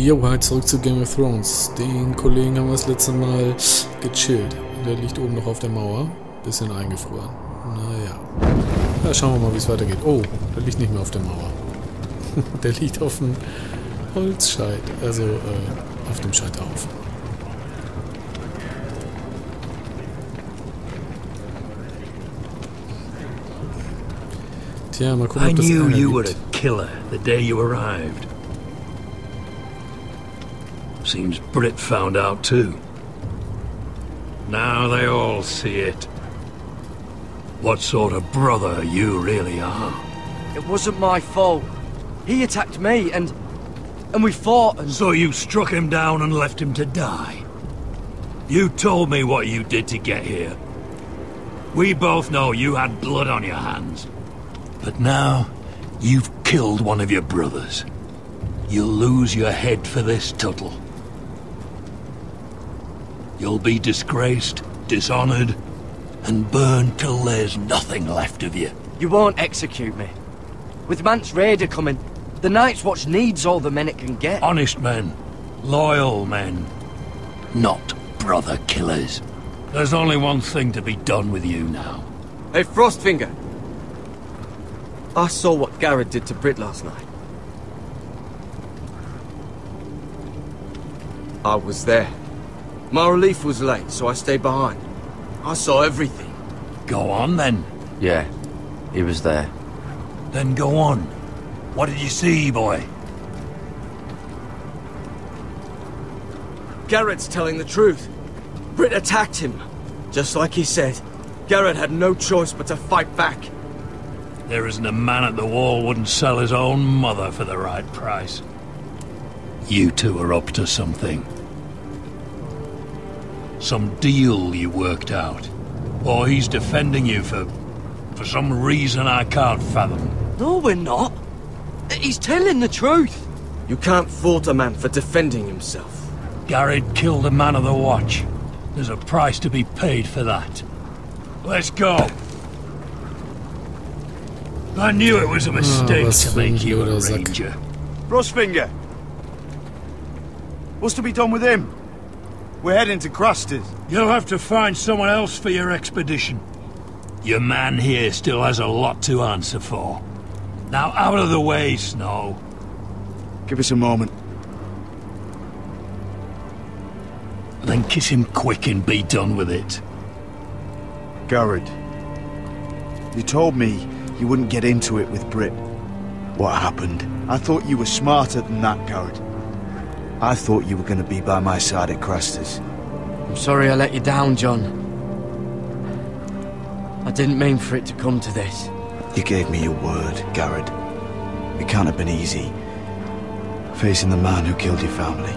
Jo, halt zurück zu Game of Thrones. Den Kollegen haben wir das letzte Mal gechillt. Der liegt oben noch auf der Mauer. Bisschen eingefroren. Naja. Ja, schauen wir mal, wie es weitergeht. Oh, der liegt nicht mehr auf der Mauer. Der liegt auf dem Holzscheit. Also, auf dem Scheiterhaufen. Tja, mal gucken, ob das I knew you were a killer the day you arrived. Seems Brit found out too. Now they all see it. What sort of brother you really are. It wasn't my fault. He attacked me and we fought and... So you struck him down and left him to die? You told me what you did to get here. We both know you had blood on your hands. But now, you've killed one of your brothers. You'll lose your head for this, Tuttle. You'll be disgraced, dishonored, and burned till there's nothing left of you. You won't execute me. With Mance Raider coming, the Night's Watch needs all the men it can get. Honest men. Loyal men. Not brother killers. There's only one thing to be done with you now. Hey, Frostfinger. I saw what Garrett did to Brit last night. I was there. My relief was late, so I stayed behind. I saw everything. Go on, then. Yeah, he was there. Then go on. What did you see, boy? Garrett's telling the truth. Brit attacked him. Just like he said. Garrett had no choice but to fight back. There isn't a man at the wall wouldn't sell his own mother for the right price. You two are up to something. Some deal you worked out. Or he's defending you for some reason I can't fathom. No, we're not. He's telling the truth. You can't fault a man for defending himself. Garrett killed a man of the watch. There's a price to be paid for that. Let's go. I knew it was a mistake to make you a ranger. Frostfinger. What's to be done with him? We're heading to Crusters. You'll have to find someone else for your expedition. Your man here still has a lot to answer for. Now out of the way, Snow. Give us a moment. Then kiss him quick and be done with it. Garrett. You told me you wouldn't get into it with Brit. What happened? I thought you were smarter than that, Garrett. I thought you were going to be by my side at Crusters. I'm sorry I let you down, John. I didn't mean for it to come to this. You gave me your word, Garrett. It can't have been easy. Facing the man who killed your family.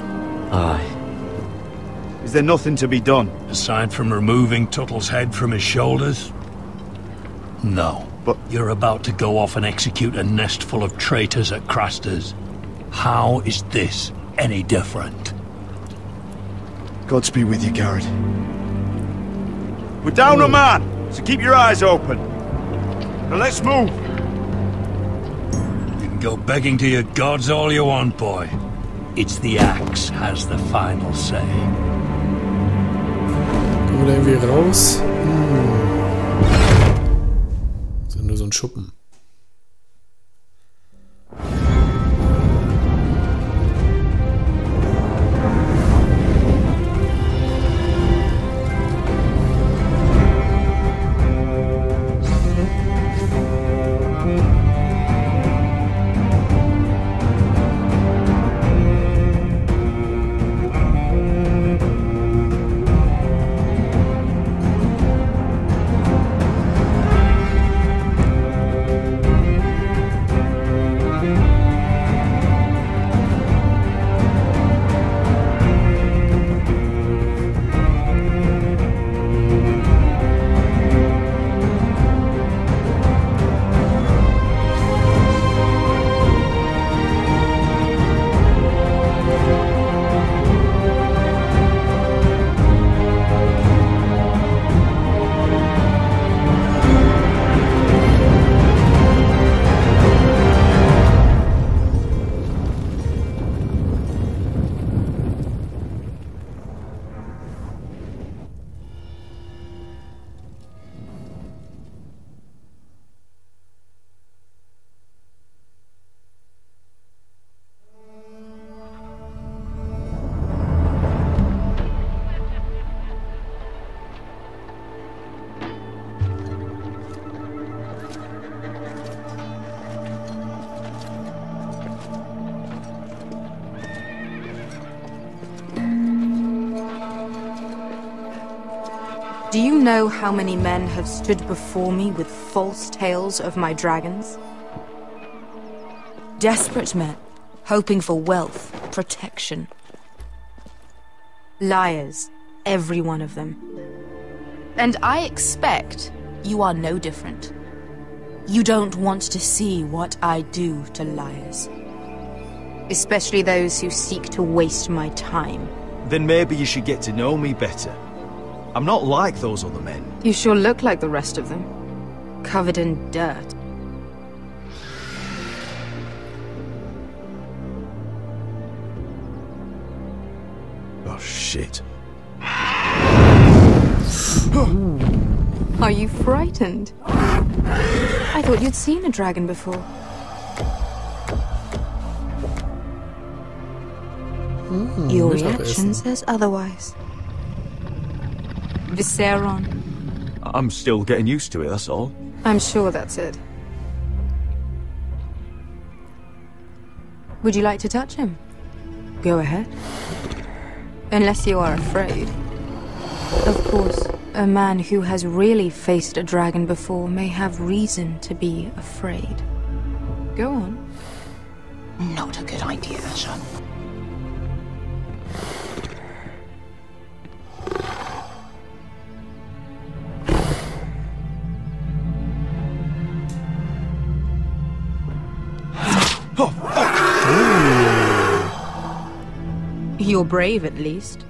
Aye. Is there nothing to be done? Aside from removing Tuttle's head from his shoulders? No. But you're about to go off and execute a nest full of traitors at Crusters. How is this any different? Godspeed with you, Garrett. We're down a man, so keep your eyes open. Now let's move. You can go begging to your gods all you want, boy. It's the axe has the final say. Kommen wir da irgendwie raus? Ist ja nur so ein Schuppen. Do you know how many men have stood before me with false tales of my dragons? Desperate men, hoping for wealth, protection. Liars, every one of them. And I expect you are no different. You don't want to see what I do to liars. Especially those who seek to waste my time. Then maybe you should get to know me better. I'm not like those other men. You sure look like the rest of them. Covered in dirt. Oh, shit. Are you frightened? I thought you'd seen a dragon before. Your reaction says otherwise. Visceron. I'm still getting used to it, that's all. I'm sure that's it. Would you like to touch him? Go ahead. Unless you are afraid. Of course, a man who has really faced a dragon before may have reason to be afraid. Go on. Not a good idea, Asher. You're brave, at least.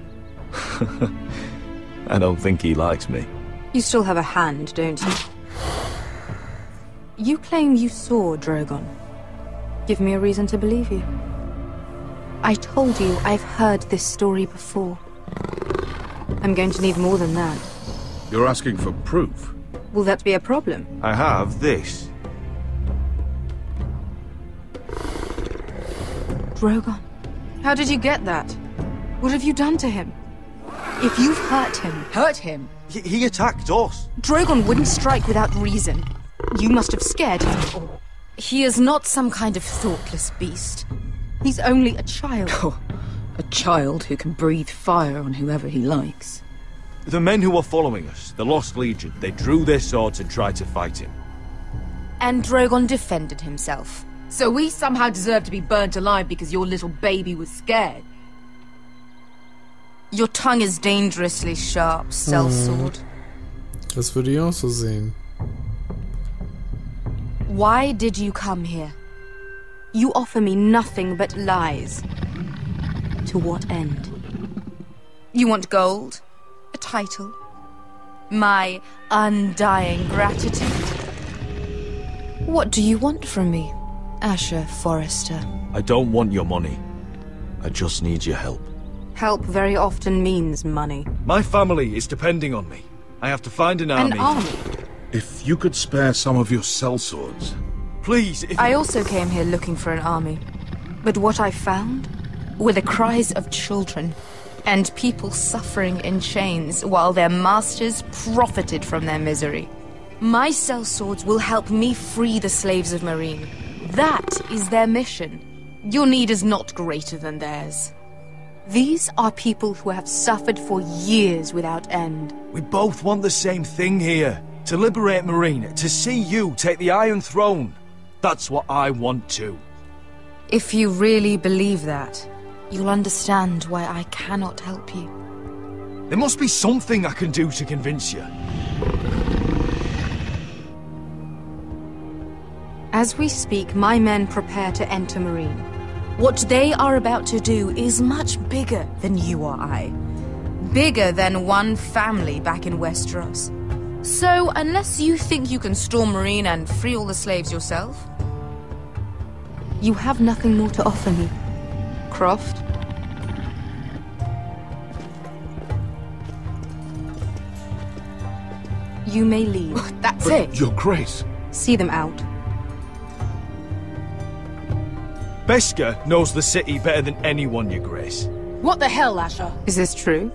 I don't think he likes me. You still have a hand, don't you? You claim you saw Drogon. Give me a reason to believe you. I told you I've heard this story before. I'm going to need more than that. You're asking for proof? Will that be a problem? I have this. Drogon, how did you get that? What have you done to him? If you've hurt him... Hurt him? He attacked us. Drogon wouldn't strike without reason. You must have scared him. Or he is not some kind of thoughtless beast. He's only a child. Oh, a child who can breathe fire on whoever he likes. The men who were following us, the Lost Legion, they drew their swords and tried to fight him. And Drogon defended himself. So we somehow deserve to be burnt alive because your little baby was scared? Your tongue is dangerously sharp, sellsword. Das würde ich auch so sehen. Why did you come here? You offer me nothing but lies. To what end? You want gold? A title? My undying gratitude? What do you want from me, Asher Forrester? I don't want your money. I just need your help. Help very often means money. My family is depending on me. I have to find an army. An army? If you could spare some of your sellswords. Please, if... I also came here looking for an army. But what I found were the cries of children and people suffering in chains while their masters profited from their misery. My sellswords will help me free the slaves of Meereen. That is their mission. Your need is not greater than theirs. These are people who have suffered for years without end. We both want the same thing here. To liberate Meereen, to see you take the Iron Throne. That's what I want too. If you really believe that, you'll understand why I cannot help you. There must be something I can do to convince you. As we speak, my men prepare to enter Meereen. What they are about to do is much bigger than you or I. Bigger than one family back in Westeros. So, unless you think you can storm Meereen and free all the slaves yourself, you have nothing more to offer me, Croft. You may leave. That's it. Your Grace. See them out. Beskar knows the city better than anyone, Your Grace. What the hell, Asher? Is this true?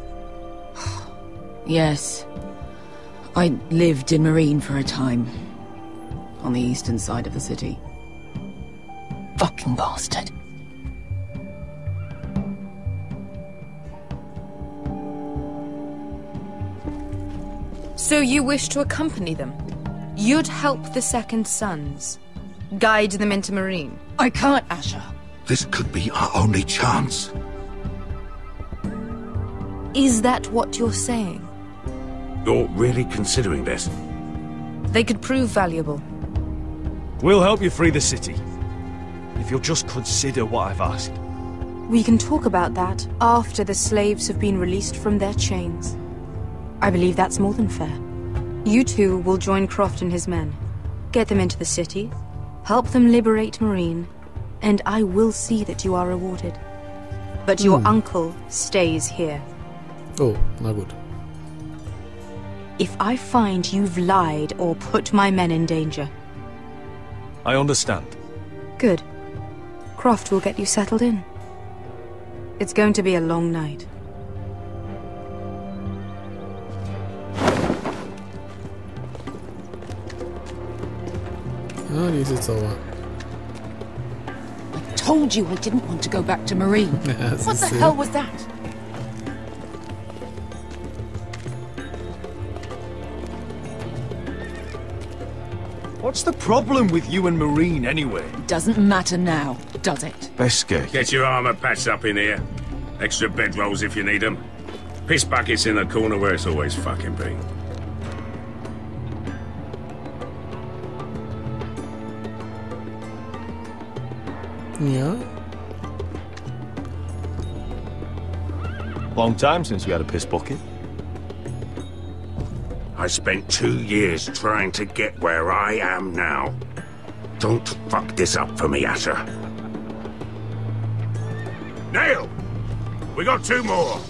Yes. I lived in Meereen for a time. On the eastern side of the city. Fucking bastard. So you wish to accompany them? You'd help the Second Sons? Guide them into Marine? I can't, Asher. This could be our only chance. Is that what you're saying? You're really considering this? They could prove valuable. We'll help you free the city. If you'll just consider what I've asked. We can talk about that after the slaves have been released from their chains. I believe that's more than fair. You two will join Croft and his men. Get them into the city, help them liberate Marine, and I will see that you are rewarded. But your uncle stays here. Oh, na gut. If I find you've lied or put my men in danger... I understand. Good. Croft will get you settled in. It's going to be a long night. Ah, die ist jetzt sauer. I told you I didn't want to go back to Marine. Ja, What the siehste. hell was that? What's the problem with you and Marine, anyway? Doesn't matter now, does it? Beske. Get your armor patched up in here. Extra bedrolls if you need them. Piss buckets in the corner where it's always fucking been. Ja. Long time since we had a piss bucket. I spent 2 years trying to get where I am now. Don't fuck this up for me, Asher. Nail! We got 2 more!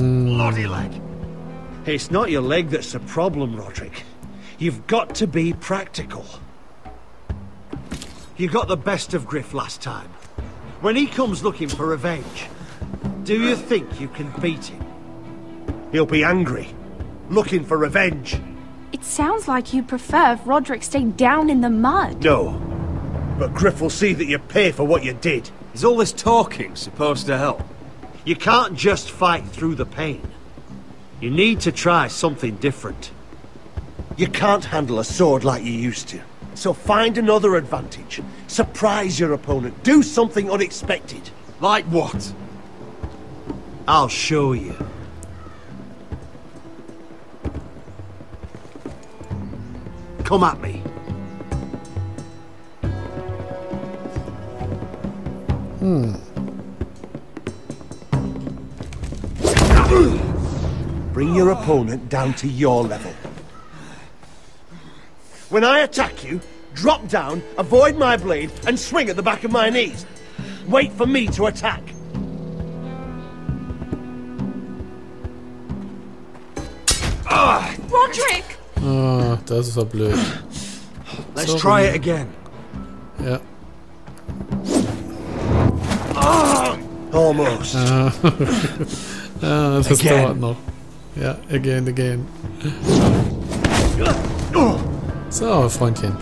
Bloody leg. It's not your leg that's the problem, Roderick. You've got to be practical. You got the best of Griff last time. When he comes looking for revenge, do you think you can beat him? He'll be angry, looking for revenge. It sounds like you'd prefer if Roderick stayed down in the mud. No, but Griff will see that you pay for what you did. Is all this talking supposed to help? You can't just fight through the pain. You need to try something different. You can't handle a sword like you used to. So find another advantage. Surprise your opponent. Do something unexpected. Like what? I'll show you. Come at me. Bring your opponent down to your level. When I attack you, drop down, avoid my blade, and swing at the back of my knees. Wait for me to attack. Roderick! Ah, das ist ja blöd. Let's try it again. Ja. Almost. Ah, das Again. dauert noch. Ja, again. So, Freundchen.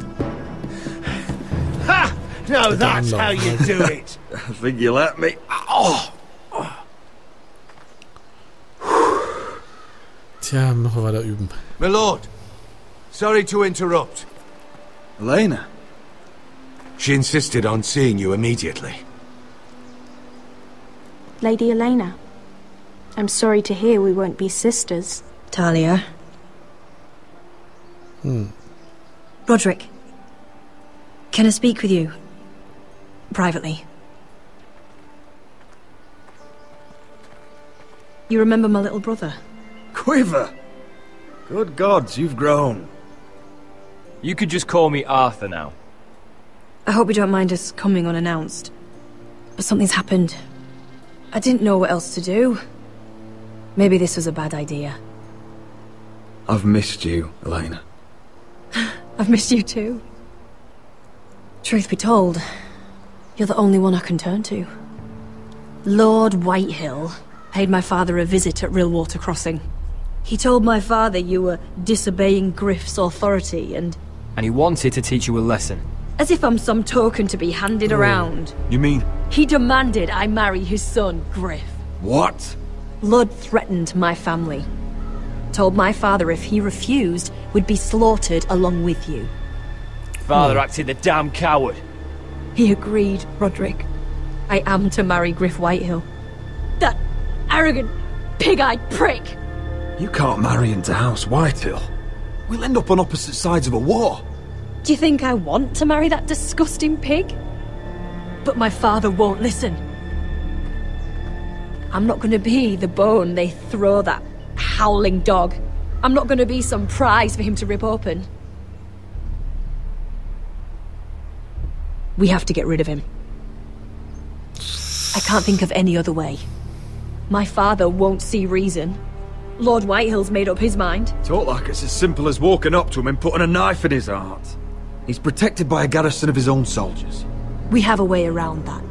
Ha! Now that's how you do it. I think you let me. Oh! Tja, machen wir weiter üben. My lord, sorry to interrupt. Elena. She insisted on seeing you immediately. Lady Elena, I'm sorry to hear we won't be sisters. Talia. Roderick. Can I speak with you? Privately. You remember my little brother? Quiver! Good gods, you've grown. You could just call me Arthur now. I hope you don't mind us coming unannounced. But something's happened. I didn't know what else to do. Maybe this was a bad idea. I've missed you, Elena. I've missed you too. Truth be told, you're the only one I can turn to. Lord Whitehill paid my father a visit at Rillwater Crossing. He told my father you were disobeying Griff's authority and he wanted to teach you a lesson. As if I'm some token to be handed around. You mean? He demanded I marry his son, Griff. What? Lord threatened my family. Told my father if he refused, we'd be slaughtered along with you. Father acted the damn coward. He agreed, Roderick. I am to marry Griff Whitehill. That arrogant, pig-eyed prick! You can't marry into House Whitehill. We'll end up on opposite sides of a war. Do you think I want to marry that disgusting pig? But my father won't listen. I'm not gonna be the bone they throw that howling dog. I'm not gonna be some prize for him to rip open. We have to get rid of him. I can't think of any other way. My father won't see reason. Lord Whitehill's made up his mind. Talk like it's as simple as walking up to him and putting a knife in his heart. He's protected by a garrison of his own soldiers. We have a way around that.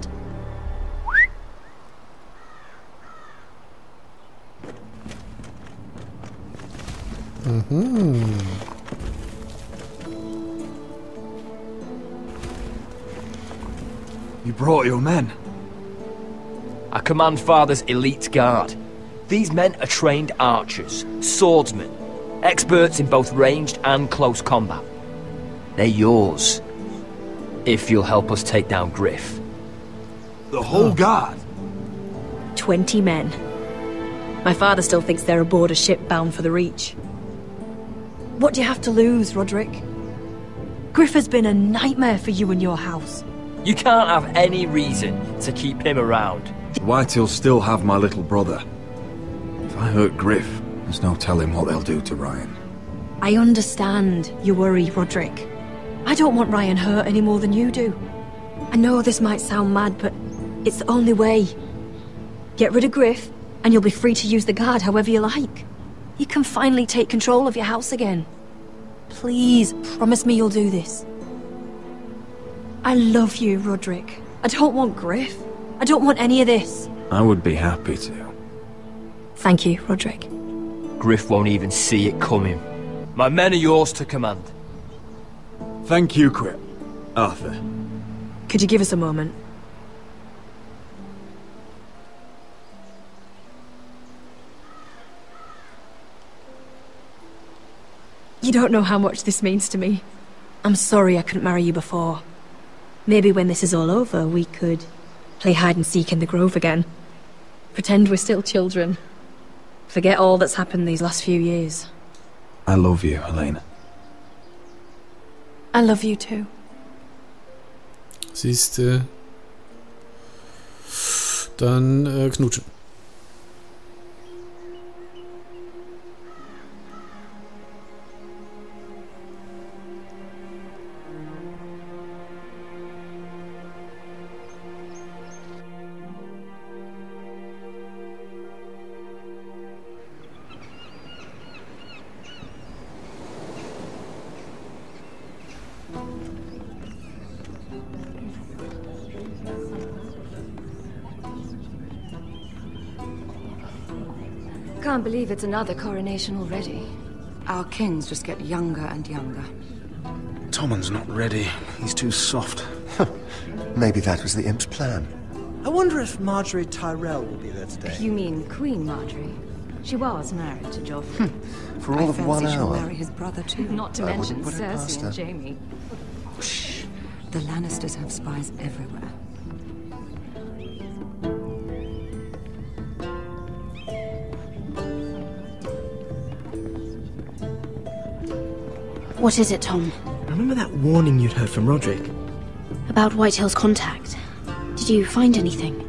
You brought your men. I command Father's elite guard. These men are trained archers, swordsmen, experts in both ranged and close combat. They're yours, if you'll help us take down Griff. The whole guard? 20 men. My father still thinks they're aboard a ship bound for the Reach. What do you have to lose, Roderick? Griff has been a nightmare for you and your house. You can't have any reason to keep him around. Whitehill'll still have my little brother. If I hurt Griff, there's no telling what they'll do to Ryan. I understand your worry, Roderick. I don't want Ryan hurt any more than you do. I know this might sound mad, but it's the only way. Get rid of Griff, and you'll be free to use the guard however you like. You can finally take control of your house again. Please, promise me you'll do this. I love you, Roderick. I don't want Griff. I don't want any of this. I would be happy to. Thank you, Roderick. Griff won't even see it coming. My men are yours to command. Thank you, Quip. Arthur. Could you give us a moment? You don't know how much this means to me. I'm sorry I couldn't marry you before. Maybe when this is all over, we could play hide and seek in the grove again. Pretend we're still children. Forget all that's happened these last few years. I love you, Elena. I love you too. Siehste. Dann knutschen. Can't believe it's another coronation already. Our kings just get younger and younger. Tommen's not ready. He's too soft. Maybe that was the imp's plan. I wonder if Marjorie Tyrell will be there today. You mean Queen Marjorie? She was married to Joffrey. For all of 1 she'll hour. marry his brother too. Not to I mention wouldn't put it past Cersei her. and Jaime. Shh. The Lannisters have spies everywhere. What is it, Tom? Remember that warning you'd heard from Roderick? About Whitehill's contact. Did you find anything?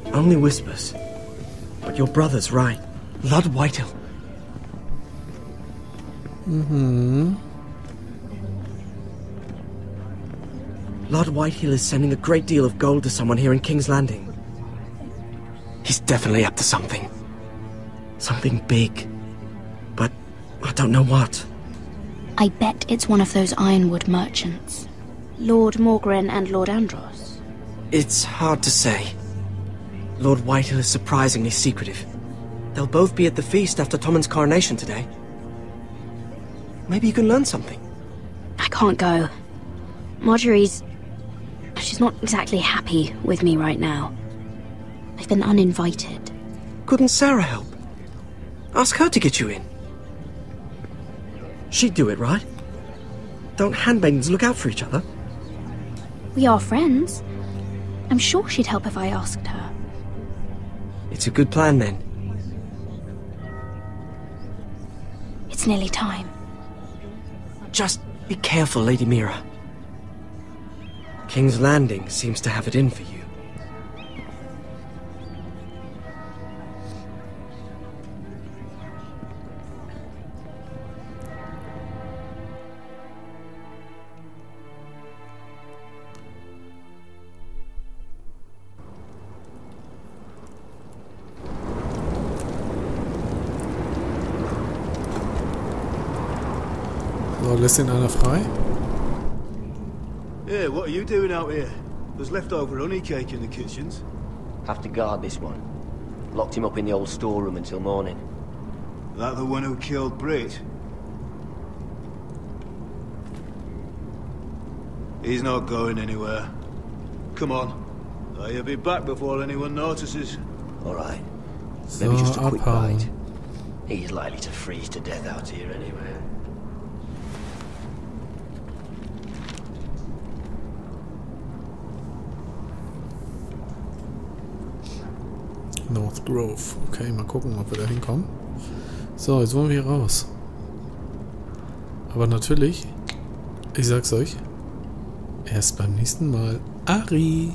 Only whispers. But your brother's right. Lord Whitehill. Lord Whitehill is sending a great deal of gold to someone here in King's Landing. He's definitely up to something. Something big. But I don't know what. I bet it's one of those ironwood merchants. Lord Morgren and Lord Andros. It's hard to say. Lord Whitehill is surprisingly secretive. They'll both be at the feast after Tommen's coronation today. Maybe you can learn something. I can't go. Marjorie's... she's not exactly happy with me right now. I've been uninvited. Couldn't Sarah help? Ask her to get you in. She'd do it, right? Don't handmaidens look out for each other? We are friends. I'm sure she'd help if I asked her. It's a good plan, then. It's nearly time. Just be careful, Lady Mira. King's Landing seems to have it in for you. So, lässt ihn einer frei? Yeah, what are you doing out here? There's leftover honey cake in the kitchens. Have to guard this one. Locked him up in the old storeroom until morning. That the one who killed Brit? He's not going anywhere. Come on. He'll be back before anyone notices. Alright. So, Maybe just a quick abhauen. bite. He's likely to freeze to death out here anyway. North Grove. Okay, mal gucken, ob wir da hinkommen. So, jetzt wollen wir hier raus. Aber natürlich, ich sag's euch, erst beim nächsten Mal. Ari!